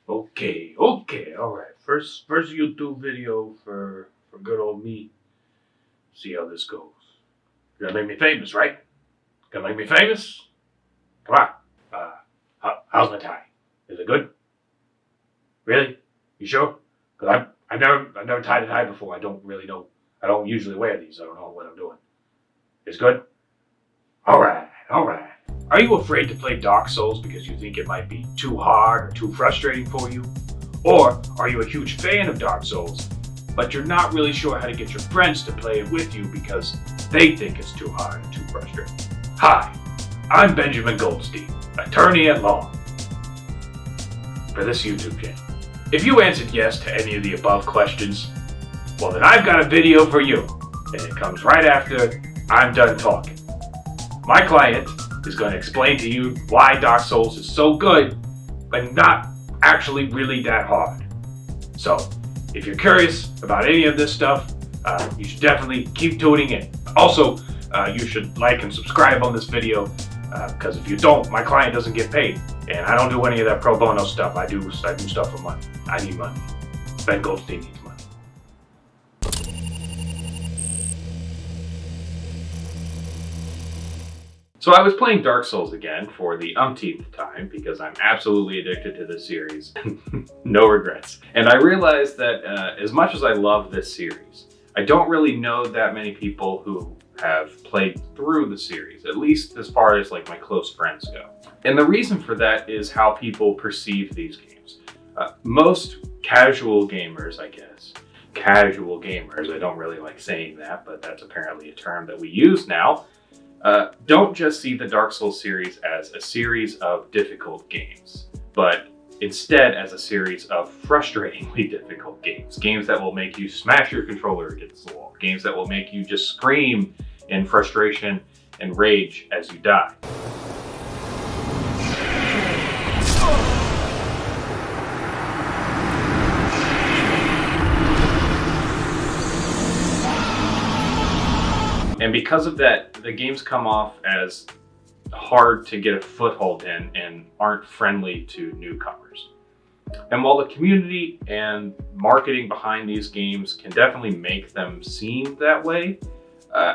Okay, all right. First YouTube video for good old me. See how this goes. You're gonna make me famous, right? Gonna make me famous? Come on. How's my tie? Is it good? Really? You sure? Cause I've never tied a tie before. I don't really know. I don't usually wear these. I don't know what I'm doing. It's good. All right. Are you afraid to play Dark Souls because you think it might be too hard or too frustrating for you? Or are you a huge fan of Dark Souls, but you're not really sure how to get your friends to play it with you because they think it's too hard and too frustrating? Hi, I'm Benjamin Goldstein, attorney at law, for this YouTube channel. If you answered yes to any of the above questions, well then I've got a video for you, and it comes right after I'm done talking. My client is going to explain to you why Dark Souls is so good, but not actually really that hard. So, if you're curious about any of this stuff, you should definitely keep tuning in. Also, you should like and subscribe on this video, because if you don't, my client doesn't get paid. And I don't do any of that pro bono stuff. I do stuff for money. I need money. Ben Goldstein needs money. So I was playing Dark Souls again for the umpteenth time because I'm absolutely addicted to this series. No regrets. And I realized that as much as I love this series, I don't really know that many people who have played through the series, at least as far as like my close friends go. And the reason for that is how people perceive these games. Most casual gamers, I guess, I don't really like saying that, but that's apparently a term that we use now, don't just see the Dark Souls series as a series of difficult games, but instead as a series of frustratingly difficult games. Games that will make you smash your controller against the wall. Games that will make you just scream in frustration and rage as you die. And because of that, the games come off as hard to get a foothold in and aren't friendly to newcomers. And while the community and marketing behind these games can definitely make them seem that way,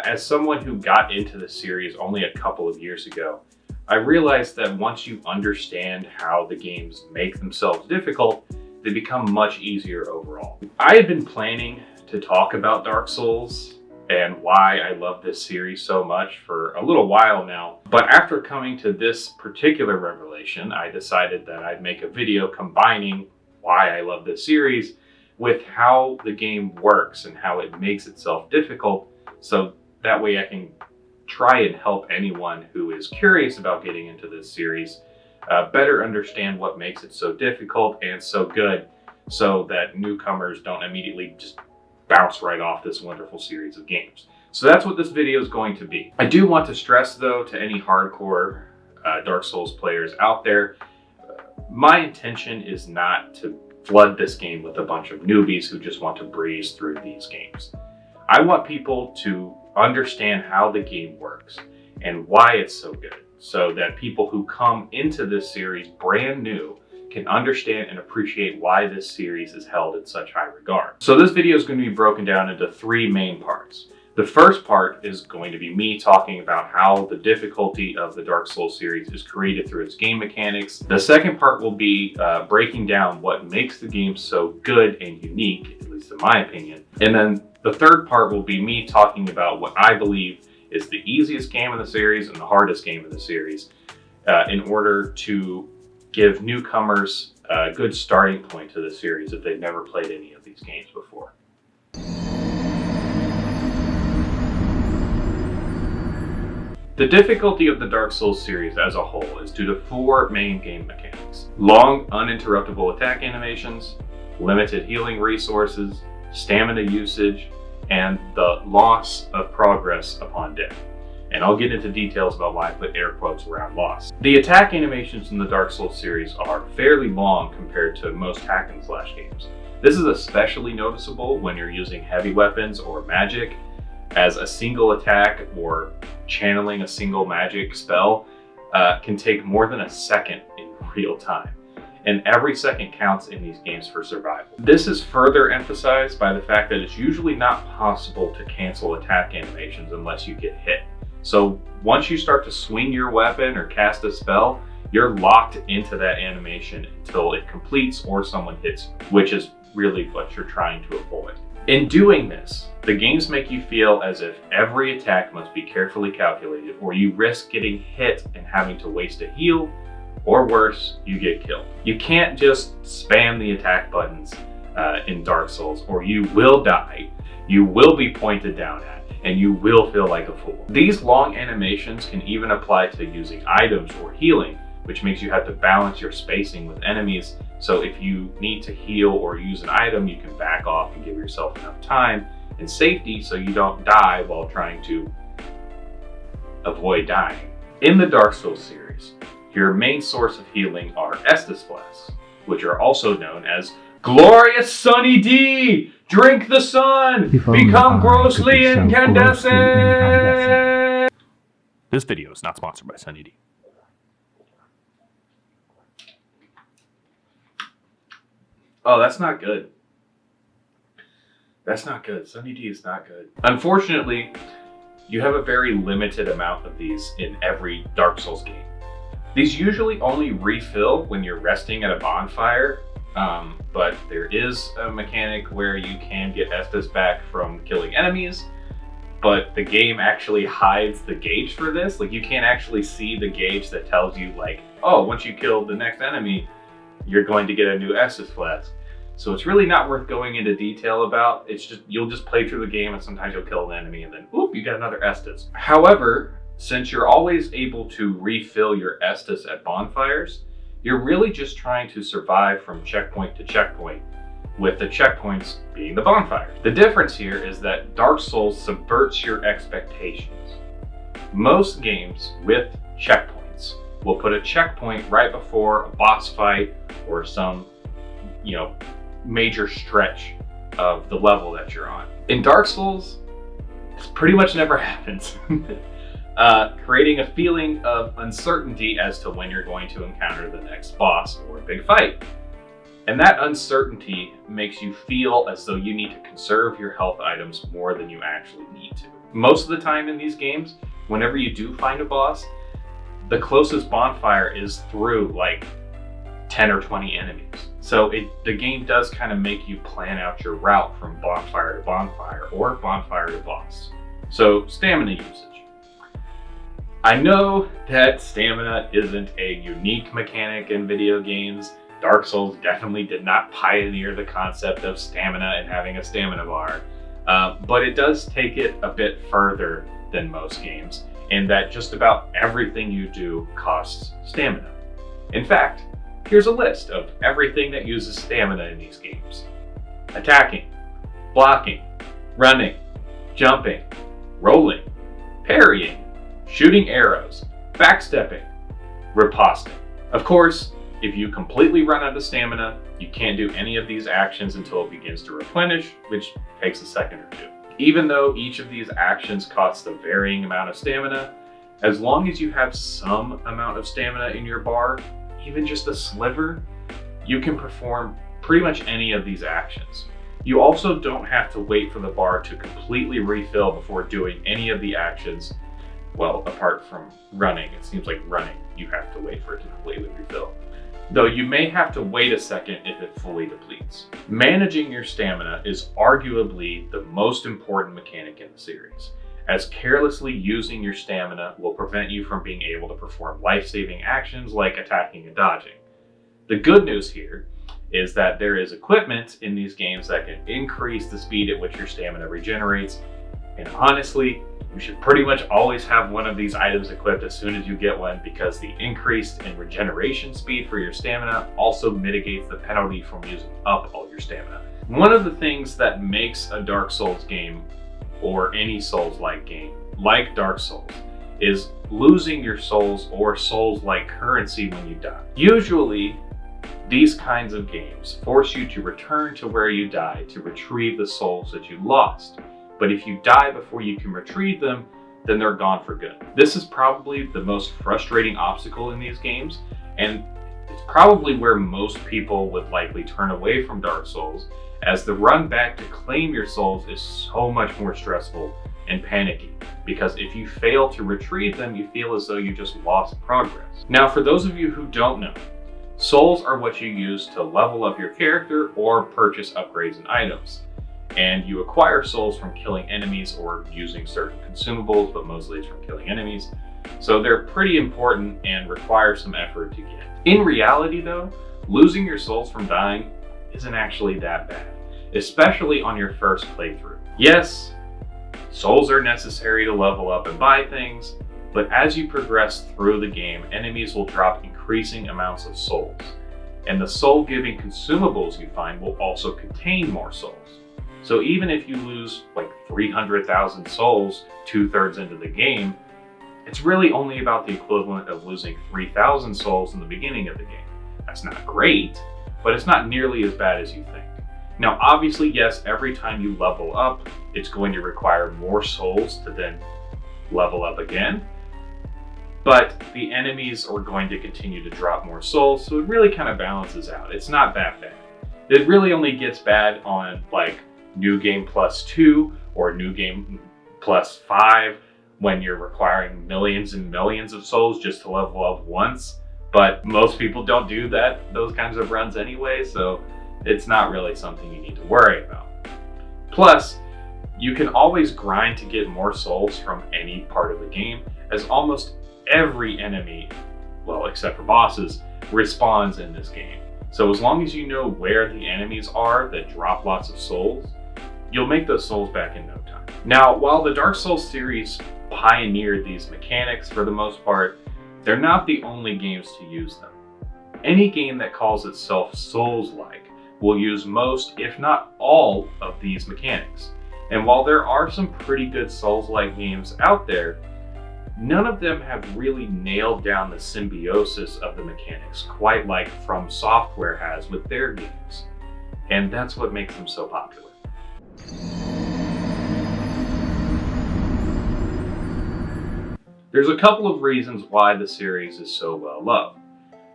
as someone who got into the series only a couple of years ago, I realized that once you understand how the games make themselves difficult, they become much easier overall. I had been planning to talk about Dark Souls and why I love this series so much for a little while now. But after coming to this particular revelation, I decided that I'd make a video combining why I love this series with how the game works and how it makes itself difficult, so that way I can try and help anyone who is curious about getting into this series better understand what makes it so difficult and so good, so that newcomers don't immediately just bounce right off this wonderful series of games. So that's what this video is going to be. I do want to stress though to any hardcore Dark Souls players out there, my intention is not to flood this game with a bunch of newbies who just want to breeze through these games. I want people to understand how the game works and why it's so good, so that people who come into this series brand new can understand and appreciate why this series is held in such high regard. So this video is going to be broken down into three main parts. The first part is going to be me talking about how the difficulty of the Dark Souls series is created through its game mechanics. The second part will be breaking down what makes the game so good and unique, at least in my opinion. And then the third part will be me talking about what I believe is the easiest game in the series and the hardest game in the series, in order to give newcomers a good starting point to the series if they've never played any of these games before. The difficulty of the Dark Souls series as a whole is due to four main game mechanics: long, uninterruptible attack animations, limited healing resources, stamina usage, and the loss of progress upon death. And I'll get into details about why I put air quotes around loss. The attack animations in the Dark Souls series are fairly long compared to most hack and slash games. This is especially noticeable when you're using heavy weapons or magic, as a single attack or channeling a single magic spell can take more than a second in real time. and every second counts in these games for survival. This is further emphasized by the fact that it's usually not possible to cancel attack animations unless you get hit. So once you start to swing your weapon or cast a spell, you're locked into that animation until it completes or someone hits you, which is really what you're trying to avoid. In doing this, the games make you feel as if every attack must be carefully calculated, or you risk getting hit and having to waste a heal, or worse, you get killed. You can't just spam the attack buttons in Dark Souls, or you will die, you will be pointed down at, and you will feel like a fool. These long animations can even apply to using items or healing, which makes you have to balance your spacing with enemies. So if you need to heal or use an item, you can back off and give yourself enough time and safety so you don't die while trying to avoid dying. In the Dark Souls series, your main source of healing are Estus Flasks, which are also known as Glorious Sunny D! Drink the sun! Become grossly incandescent! This video is not sponsored by Sunny D. Oh, that's not good. That's not good. Sunny D is not good. Unfortunately, you have a very limited amount of these in every Dark Souls game. These usually only refill when you're resting at a bonfire, but there is a mechanic where you can get Estus back from killing enemies, but the game actually hides the gauge for this. Like, you can't actually see the gauge that tells you, like, oh, once you kill the next enemy, you're going to get a new Estus Flask. So it's really not worth going into detail about. It's just, you'll just play through the game and sometimes you'll kill an enemy and then, whoop, you got another Estus. However, since you're always able to refill your Estus at bonfires, you're really just trying to survive from checkpoint to checkpoint, with the checkpoints being the bonfire. The difference here is that Dark Souls subverts your expectations. Most games with checkpoints will put a checkpoint right before a boss fight or some, major stretch of the level that you're on. In Dark Souls, this pretty much never happens, creating a feeling of uncertainty as to when you're going to encounter the next boss or big fight. And that uncertainty makes you feel as though you need to conserve your health items more than you actually need to. Most of the time in these games, whenever you do find a boss, the closest bonfire is through like 10 or 20 enemies. So the game does kind of make you plan out your route from bonfire to bonfire or bonfire to boss. So stamina usage. I know that stamina isn't a unique mechanic in video games. Dark Souls definitely did not pioneer the concept of stamina and having a stamina bar, but it does take it a bit further than most games, in that just about everything you do costs stamina. In fact, here's a list of everything that uses stamina in these games. Attacking, blocking, running, jumping, rolling, parrying, shooting arrows, backstepping, riposting. Of course, if you completely run out of stamina, you can't do any of these actions until it begins to replenish, which takes a second or two. Even though each of these actions costs a varying amount of stamina, as long as you have some amount of stamina in your bar, even just a sliver, you can perform pretty much any of these actions. You also don't have to wait for the bar to completely refill before doing any of the actions. Well, apart from running, it seems like running, you have to wait for it to completely refill. Though you may have to wait a second if it fully depletes. Managing your stamina is arguably the most important mechanic in the series, as carelessly using your stamina will prevent you from being able to perform life-saving actions like attacking and dodging. The good news here is that there is equipment in these games that can increase the speed at which your stamina regenerates, and honestly, you should pretty much always have one of these items equipped as soon as you get one, because the increase in regeneration speed for your stamina also mitigates the penalty from using up all your stamina. One of the things that makes a Dark Souls game, or any Souls-like game, like Dark Souls, is losing your souls or souls-like currency when you die. Usually, these kinds of games force you to return to where you died to retrieve the souls that you lost. But if you die before you can retrieve them, then they're gone for good. This is probably the most frustrating obstacle in these games, and It's probably where most people would likely turn away from Dark Souls, as the run back to claim your souls is so much more stressful and panicky, because if you fail to retrieve them, you feel as though you just lost progress. Now, for those of you who don't know, souls are what you use to level up your character or purchase upgrades and items. And you acquire souls from killing enemies or using certain consumables, but mostly it's from killing enemies. So they're pretty important and require some effort to get. In reality though, losing your souls from dying isn't actually that bad, especially on your first playthrough. Yes, souls are necessary to level up and buy things, but as you progress through the game, enemies will drop increasing amounts of souls. And the soul-giving consumables you find will also contain more souls. So even if you lose like 300,000 souls 2/3 into the game, it's really only about the equivalent of losing 3,000 souls in the beginning of the game. That's not great, but it's not nearly as bad as you think. Now, obviously, yes, every time you level up, it's going to require more souls to then level up again. But the enemies are going to continue to drop more souls, so it really kind of balances out. It's not that bad. It really only gets bad on like New Game Plus 2 or New Game Plus 5 when you're requiring millions and millions of souls just to level up once. But most people don't do those kinds of runs anyway, so it's not really something you need to worry about. Plus, you can always grind to get more souls from any part of the game, as almost every enemy, well, except for bosses, respawns in this game. So as long as you know where the enemies are that drop lots of souls, you'll make those souls back in no time. Now, while the Dark Souls series pioneered these mechanics for the most part, they're not the only games to use them. Any game that calls itself Souls-like will use most, if not all, of these mechanics. And while there are some pretty good Souls-like games out there, none of them have really nailed down the symbiosis of the mechanics quite like From Software has with their games. And that's what makes them so popular. There's a couple of reasons why the series is so well loved.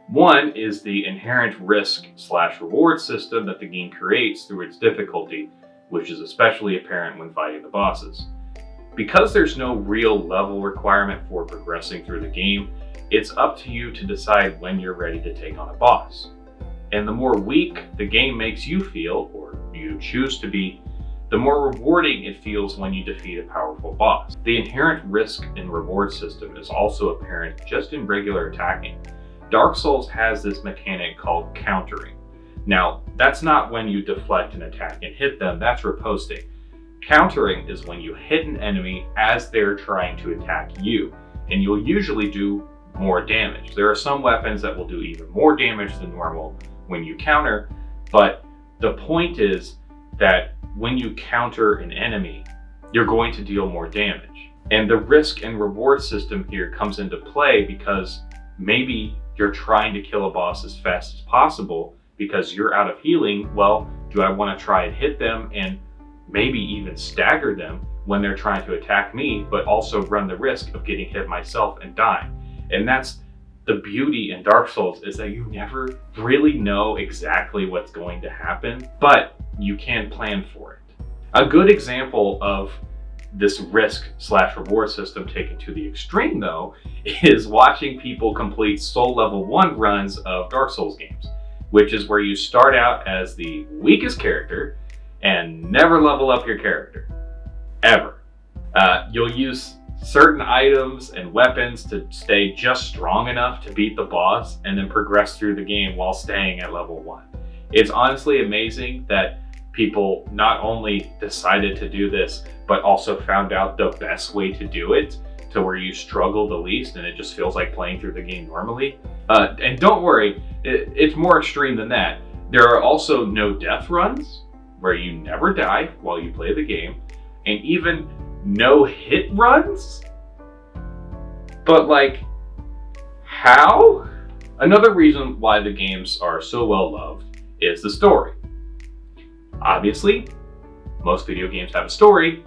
One is the inherent risk/reward system that the game creates through its difficulty, which is especially apparent when fighting the bosses. Because there's no real level requirement for progressing through the game, it's up to you to decide when you're ready to take on a boss. And the more weak the game makes you feel, or you choose to be, the more rewarding it feels when you defeat a powerful boss. The inherent risk and reward system is also apparent just in regular attacking. Dark Souls has this mechanic called countering. Now, that's not when you deflect an attack and hit them, that's riposting. Countering is when you hit an enemy as they're trying to attack you, and you'll usually do more damage. There are some weapons that will do even more damage than normal when you counter, but the point is that when you counter an enemy, you're going to deal more damage. And the risk and reward system here comes into play because maybe you're trying to kill a boss as fast as possible because you're out of healing. Well, do I want to try and hit them and maybe even stagger them when they're trying to attack me, but also run the risk of getting hit myself and dying? And that's the beauty in Dark Souls, is that you never really know exactly what's going to happen, but you can plan for it. A good example of this risk/reward system taken to the extreme though, is watching people complete Soul Level 1 runs of Dark Souls games, which is where you start out as the weakest character and never level up your character, ever. You'll use certain items and weapons to stay just strong enough to beat the boss and then progress through the game while staying at level 1. It's honestly amazing that people not only decided to do this, but also found out the best way to do it to where you struggle the least and it just feels like playing through the game normally. And don't worry, it's more extreme than that. There are also no death runs, where you never die while you play the game, and even no hit runs? But like, how? Another reason why the games are so well loved is the story. Obviously, most video games have a story,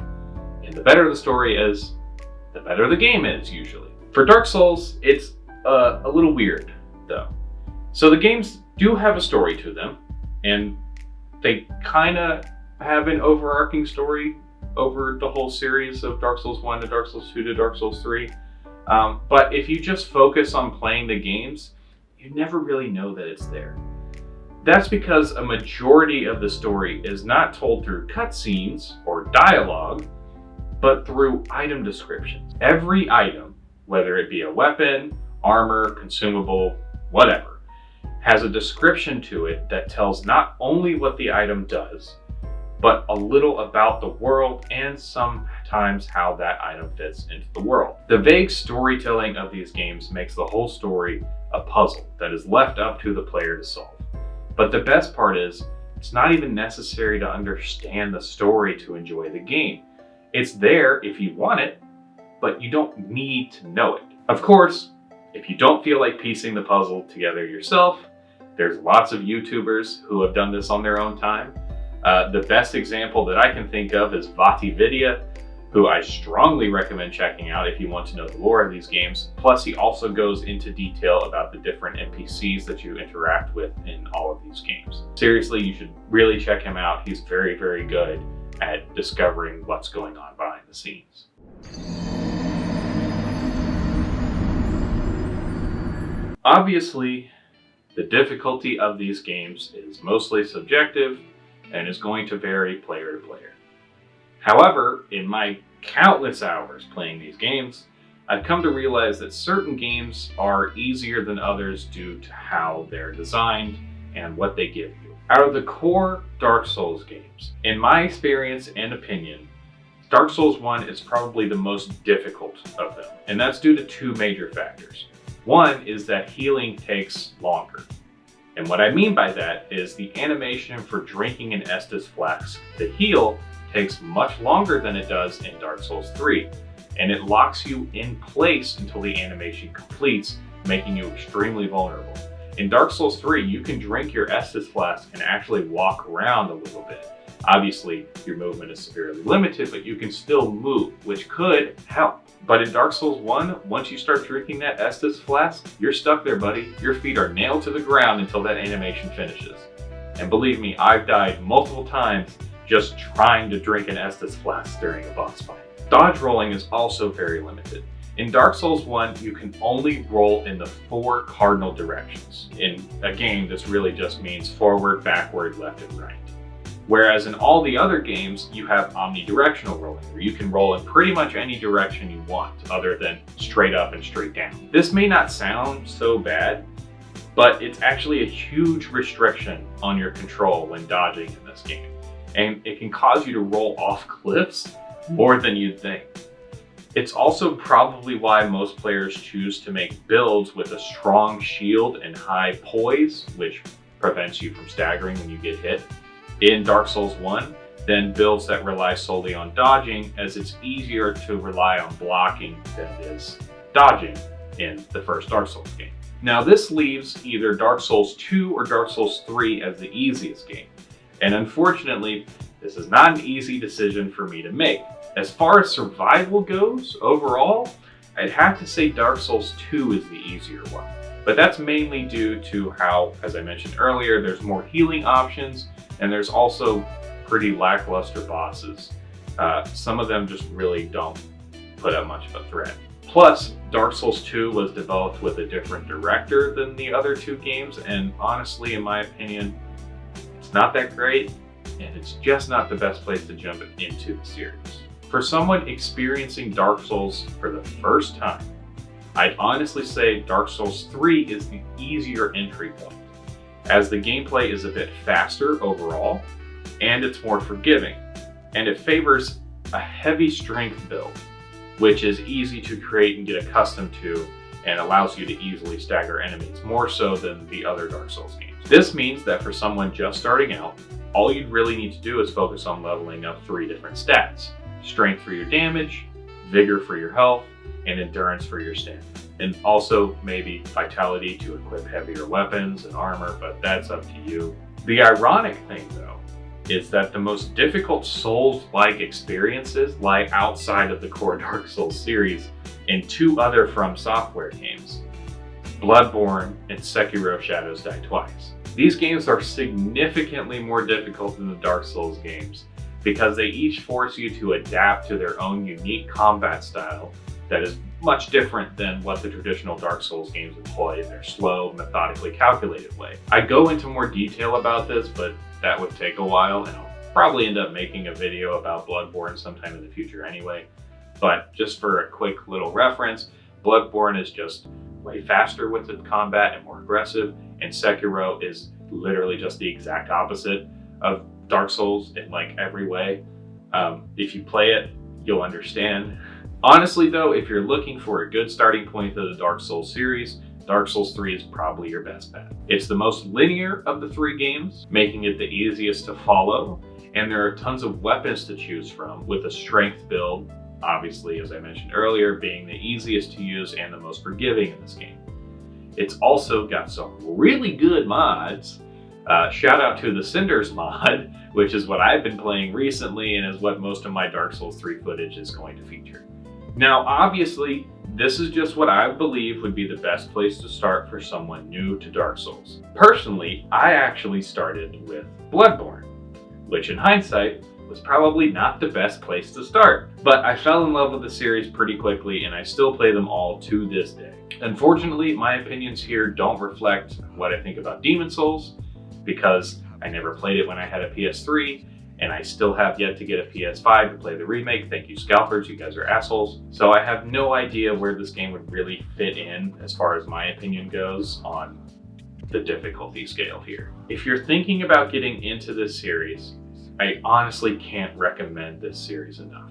and the better the story is, the better the game is usually. For Dark Souls, it's a little weird though. So the games do have a story to them, and they kind of have an overarching story over the whole series of Dark Souls 1 to Dark Souls 2 to Dark Souls 3. But if you just focus on playing the games, you never really know that it's there. That's because a majority of the story is not told through cutscenes or dialogue, but through item descriptions. Every item, whether it be a weapon, armor, consumable, whatever, has a description to it that tells not only what the item does, but a little about the world and sometimes how that item fits into the world. The vague storytelling of these games makes the whole story a puzzle that is left up to the player to solve. But the best part is, it's not even necessary to understand the story to enjoy the game. It's there if you want it, but you don't need to know it. Of course, if you don't feel like piecing the puzzle together yourself, there's lots of YouTubers who have done this on their own time. The best example that I can think of is VaatiVidya, who I strongly recommend checking out if you want to know the lore of these games. Plus, he also goes into detail about the different NPCs that you interact with in all of these games. Seriously, you should really check him out. He's very, very good at discovering what's going on behind the scenes. Obviously, the difficulty of these games is mostly subjective and is going to vary player to player. However, in my countless hours playing these games, I've come to realize that certain games are easier than others due to how they're designed and what they give you. Out of the core Dark Souls games, in my experience and opinion, Dark Souls 1 is probably the most difficult of them, and that's due to two major factors. One is that healing takes longer. And what I mean by that is the animation for drinking an Estus flask to heal takes much longer than it does in Dark Souls 3, and it locks you in place until the animation completes, making you extremely vulnerable. In Dark Souls 3, you can drink your Estus flask and actually walk around a little bit. Obviously, your movement is severely limited, but you can still move, which could help. But in Dark Souls 1, once you start drinking that Estus flask, you're stuck there, buddy. Your feet are nailed to the ground until that animation finishes. And believe me, I've died multiple times just trying to drink an Estus flask during a boss fight. Dodge rolling is also very limited. In Dark Souls 1, you can only roll in the 4 cardinal directions. In a game, this really just means forward, backward, left, and right. Whereas in all the other games, you have omnidirectional rolling, where you can roll in pretty much any direction you want, other than straight up and straight down. This may not sound so bad, but it's actually a huge restriction on your control when dodging in this game. And it can cause you to roll off cliffs more than you'd think. It's also probably why most players choose to make builds with a strong shield and high poise, which prevents you from staggering when you get hit, in Dark Souls 1, than builds that rely solely on dodging, as it's easier to rely on blocking than it is dodging in the first Dark Souls game. Now this leaves either Dark Souls 2 or Dark Souls 3 as the easiest game. And unfortunately, this is not an easy decision for me to make. As far as survival goes, overall, I'd have to say Dark Souls 2 is the easier one. But that's mainly due to how, as I mentioned earlier, there's more healing options, and there's also pretty lackluster bosses. Some of them just really don't put up much of a threat. Plus, Dark Souls 2 was developed with a different director than the other two games, and honestly, in my opinion, it's not that great, and it's just not the best place to jump into the series. For someone experiencing Dark Souls for the first time, I'd honestly say Dark Souls 3 is the easier entry point, as the gameplay is a bit faster overall, and it's more forgiving, and it favors a heavy strength build, which is easy to create and get accustomed to, and allows you to easily stagger enemies, more so than the other Dark Souls games. This means that for someone just starting out, all you'd really need to do is focus on leveling up 3 different stats: strength for your damage, vigor for your health, and endurance for your stamina. And also maybe vitality to equip heavier weapons and armor, but that's up to you. The ironic thing though, is that the most difficult Souls-like experiences lie outside of the core Dark Souls series in 2 other From Software games. Bloodborne and Sekiro Shadows Die Twice. These games are significantly more difficult than the Dark Souls games because they each force you to adapt to their own unique combat style that is much different than what the traditional Dark Souls games employ in their slow, methodically calculated way. I go into more detail about this, but that would take a while, and I'll probably end up making a video about Bloodborne sometime in the future anyway. But just for a quick little reference, Bloodborne is just way faster with the combat and more aggressive, and Sekiro is literally just the exact opposite of Dark Souls in like every way. If you play it, you'll understand. Honestly though, if you're looking for a good starting point to the Dark Souls series, Dark Souls 3 is probably your best bet. It's the most linear of the 3 games, making it the easiest to follow, and there are tons of weapons to choose from with a strength build, obviously, as I mentioned earlier, being the easiest to use and the most forgiving in this game. It's also got some really good mods. Shout out to the Cinders mod, which is what I've been playing recently and is what most of my Dark Souls 3 footage is going to feature. Now, obviously, this is just what I believe would be the best place to start for someone new to Dark Souls. Personally, I actually started with Bloodborne, which in hindsight was probably not the best place to start. But I fell in love with the series pretty quickly and I still play them all to this day. Unfortunately, my opinions here don't reflect what I think about Demon's Souls because I never played it when I had a PS3 and I still have yet to get a PS5 to play the remake. Thank you, scalpers, you guys are assholes. So I have no idea where this game would really fit in as far as my opinion goes on the difficulty scale here. If you're thinking about getting into this series, I honestly can't recommend this series enough.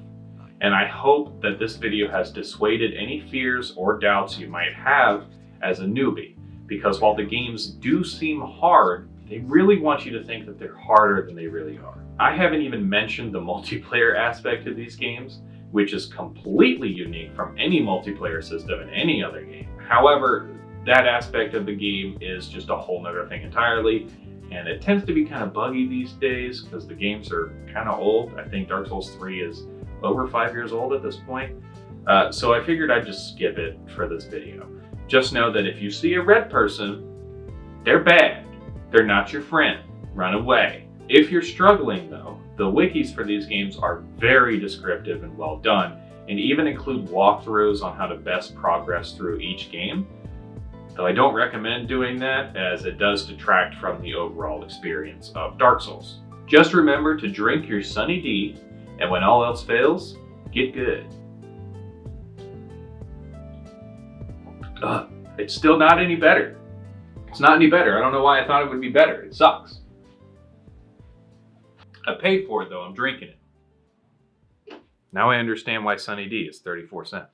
And I hope that this video has dissuaded any fears or doubts you might have as a newbie, because while the games do seem hard, they really want you to think that they're harder than they really are. I haven't even mentioned the multiplayer aspect of these games, which is completely unique from any multiplayer system in any other game. However, that aspect of the game is just a whole nother thing entirely, and it tends to be kind of buggy these days because the games are kind of old. I think Dark Souls 3 is over 5 years old at this point. So I figured I'd just skip it for this video. Just know that if you see a red person, they're bad. They're not your friend. Run away. If you're struggling though, the wikis for these games are very descriptive and well done, and even include walkthroughs on how to best progress through each game. Though I don't recommend doing that, as it does detract from the overall experience of Dark Souls. Just remember to drink your Sunny D, and when all else fails, get good. It's still not any better. It's not any better. I don't know why I thought it would be better. It sucks. I paid for it though, I'm drinking it. Now I understand why Sunny D is 34 cents.